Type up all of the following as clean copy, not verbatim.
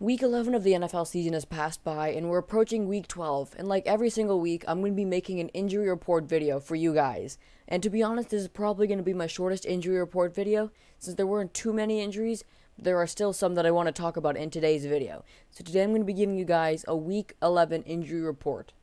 Week 11 of the NFL season has passed by, and we're approaching week 12. And like every single week, I'm going to be making an injury report video for you guys. And to be honest, this is probably going to be my shortest injury report video, since there weren't too many injuries. There are still some that I want to talk about in today's video. So today I'm going to be giving you guys a week 11 injury report.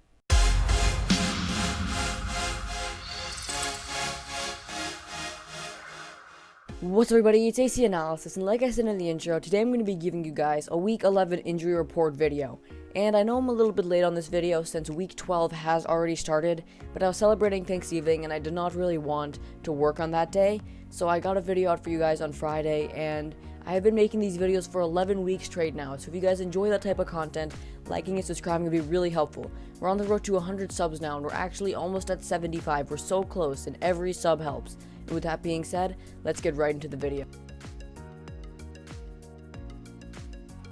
What's up, everybody, it's AC Analysis, and like I said in the intro, today I'm going to be giving you guys a week 11 injury report video. And I know I'm a little bit late on this video since week 12 has already started, but I was celebrating Thanksgiving and I did not really want to work on that day, so I got a video out for you guys on Friday, and I have been making these videos for 11 weeks straight now, so if you guys enjoy that type of content, liking and subscribing would be really helpful. We're on the road to 100 subs now, and we're actually almost at 75, we're so close, and every sub helps. And with that being said, let's get right into the video.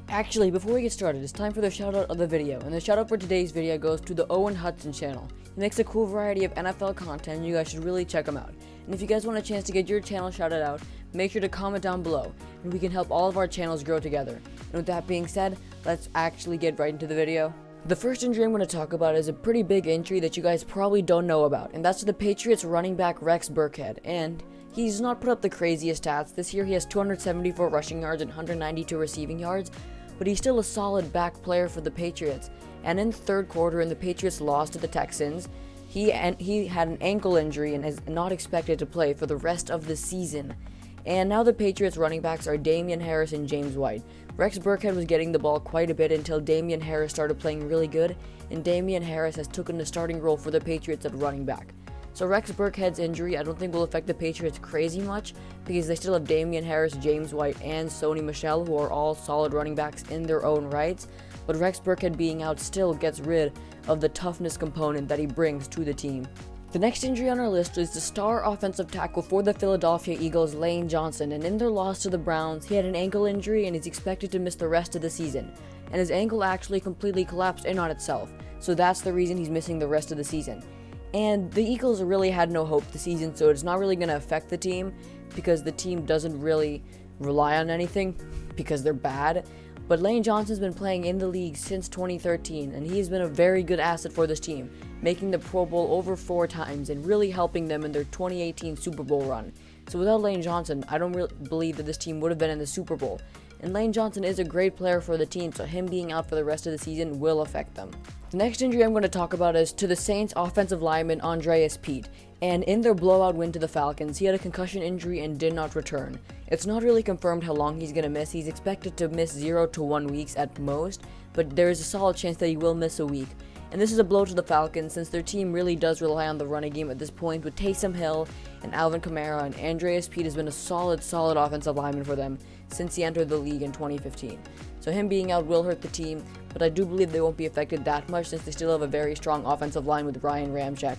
Actually, before we get started, it's time for the shoutout of the video, and the shoutout for today's video goes to the Owen Hudson channel. He makes a cool variety of NFL content, and you guys should really check him out. And if you guys want a chance to get your channel shouted out, make sure to comment down below, and we can help all of our channels grow together. And with that being said, let's actually get right into the video. The first injury I'm going to talk about is a pretty big injury that you guys probably don't know about, and that's to the Patriots running back Rex Burkhead. And he's not put up the craziest stats. This year he has 274 rushing yards and 192 receiving yards, but he's still a solid back player for the Patriots. And in the third quarter, when the Patriots lost to the Texans, he had an ankle injury and is not expected to play for the rest of the season. And now the Patriots running backs are Damien Harris and James White. Rex Burkhead was getting the ball quite a bit until Damien Harris started playing really good, and Damien Harris has taken the starting role for the Patriots at running back. So Rex Burkhead's injury I don't think will affect the Patriots crazy much, because they still have Damien Harris, James White, and Sony Michel, who are all solid running backs in their own rights. But Rex Burkhead being out still gets rid of the toughness component that he brings to the team. The next injury on our list is the star offensive tackle for the Philadelphia Eagles, Lane Johnson, and in their loss to the Browns, he had an ankle injury and is expected to miss the rest of the season. And his ankle actually completely collapsed in on itself, so that's the reason he's missing the rest of the season. And the Eagles really had no hope this season, so it's not really going to affect the team, because the team doesn't really rely on anything, because they're bad. But Lane Johnson's been playing in the league since 2013, and he's been a very good asset for this team, making the Pro Bowl over 4 times and really helping them in their 2018 Super Bowl run. So without Lane Johnson, I don't really believe that this team would have been in the Super Bowl. And Lane Johnson is a great player for the team, so him being out for the rest of the season will affect them. The next injury I'm going to talk about is to the Saints offensive lineman Andreas Pete. And in their blowout win to the Falcons, he had a concussion injury and did not return. It's not really confirmed how long he's going to miss. He's expected to miss 0 to 1 weeks at most, but there is a solid chance that he will miss a week. And this is a blow to the Falcons, since their team really does rely on the running game at this point, with Taysom Hill and Alvin Kamara, and Andreas Pete has been a solid offensive lineman for them since he entered the league in 2015. So him being out will hurt the team, but I do believe they won't be affected that much since they still have a very strong offensive line with Ryan Ramczyk.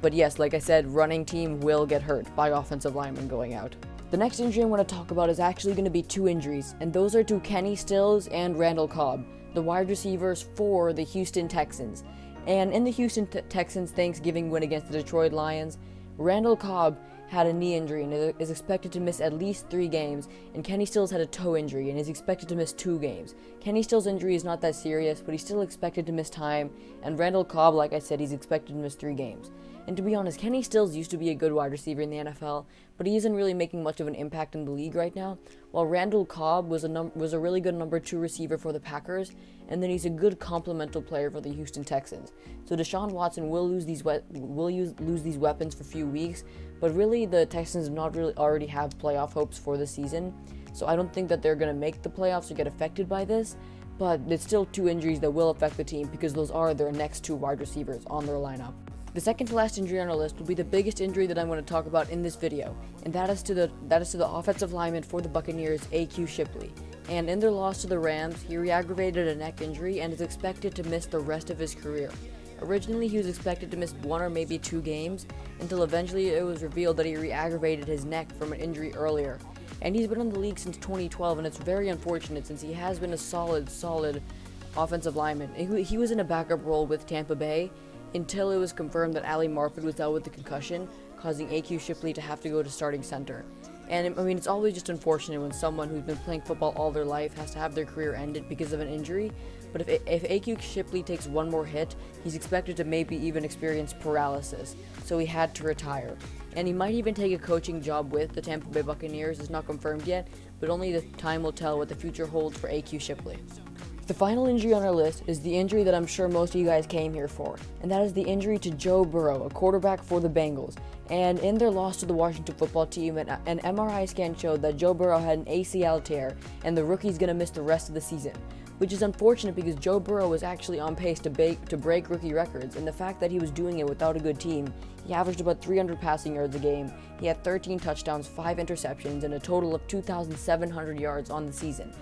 But yes, like I said, running team will get hurt by offensive linemen going out. The next injury I'm going to talk about is actually going to be 2 injuries, and those are to Kenny Stills and Randall Cobb, the wide receivers for the Houston Texans. And in the Houston Texans Thanksgiving win against the Detroit Lions, Randall Cobb had a knee injury and is expected to miss at least 3 games, and Kenny Stills had a toe injury and is expected to miss 2 games. Kenny Stills' injury is not that serious, but he's still expected to miss time, and Randall Cobb, like I said, he's expected to miss 3 games. And to be honest, Kenny Stills used to be a good wide receiver in the NFL, but he isn't really making much of an impact in the league right now, while Randall Cobb was a really good number 2 receiver for the Packers, and then he's a good complemental player for the Houston Texans. So Deshaun Watson will lose these weapons for a few weeks, but really the Texans do not really already have playoff hopes for the season, so I don't think that they're going to make the playoffs or get affected by this, but it's still 2 injuries that will affect the team because those are their next 2 wide receivers on their lineup. The second to last injury on our list will be the biggest injury that I'm going to talk about in this video, and that is to the offensive lineman for the Buccaneers, A.Q. Shipley. And in their loss to the Rams, he re-aggravated a neck injury and is expected to miss the rest of his career. Originally, he was expected to miss 1 or maybe 2 games, until eventually it was revealed that he re-aggravated his neck from an injury earlier. And he's been in the league since 2012, and it's very unfortunate since he has been a solid offensive lineman. He was in a backup role with Tampa Bay, until it was confirmed that Ali Marpet was out with the concussion, causing A.Q. Shipley to have to go to starting center. And I mean, it's always just unfortunate when someone who's been playing football all their life has to have their career ended because of an injury. But if AQ Shipley takes one more hit, he's expected to maybe even experience paralysis. So he had to retire. And he might even take a coaching job with the Tampa Bay Buccaneers. It's not confirmed yet, but only the time will tell what the future holds for AQ Shipley. The final injury on our list is the injury that I'm sure most of you guys came here for, and that is the injury to Joe Burrow, a quarterback for the Bengals. And in their loss to the Washington football team, an MRI scan showed that Joe Burrow had an ACL tear, and the rookie's going to miss the rest of the season, which is unfortunate because Joe Burrow was actually on pace to break rookie records, and the fact that he was doing it without a good team. He averaged about 300 passing yards a game, he had 13 touchdowns, 5 interceptions, and a total of 2,700 yards on the season.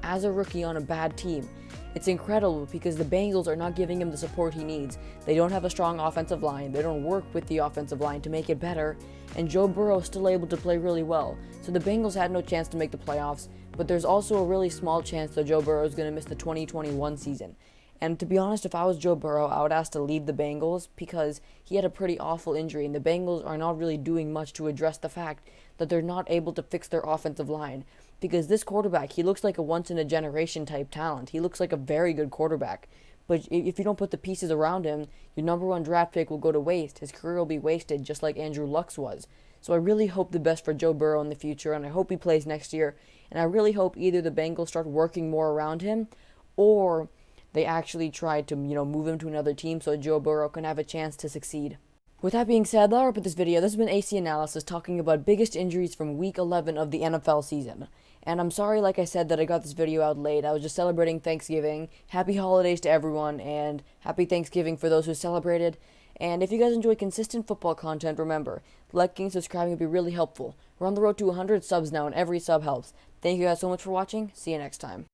As a rookie on a bad team, it's incredible because the Bengals are not giving him the support he needs. They don't have a strong offensive line, they don't work with the offensive line to make it better, and Joe Burrow is still able to play really well. So the Bengals had no chance to make the playoffs, but there's also a really small chance that Joe Burrow is going to miss the 2021 season. And to be honest, if I was Joe Burrow, I would ask to leave the Bengals because he had a pretty awful injury, and the Bengals are not really doing much to address the fact that they're not able to fix their offensive line. Because this quarterback, he looks like a once-in-a-generation type talent. He looks like a very good quarterback. But if you don't put the pieces around him, your number one draft pick will go to waste. His career will be wasted, just like Andrew Luck's was. So I really hope the best for Joe Burrow in the future, and I hope he plays next year. And I really hope either the Bengals start working more around him, or they actually try to, move him to another team so Joe Burrow can have a chance to succeed. With that being said, that'll wrap up this video. This has been AC Analysis talking about biggest injuries from Week 11 of the NFL season. And I'm sorry, like I said, that I got this video out late. I was just celebrating Thanksgiving. Happy holidays to everyone, and happy Thanksgiving for those who celebrated. And if you guys enjoy consistent football content, remember, liking and subscribing would be really helpful. We're on the road to 100 subs now, and every sub helps. Thank you guys so much for watching. See you next time.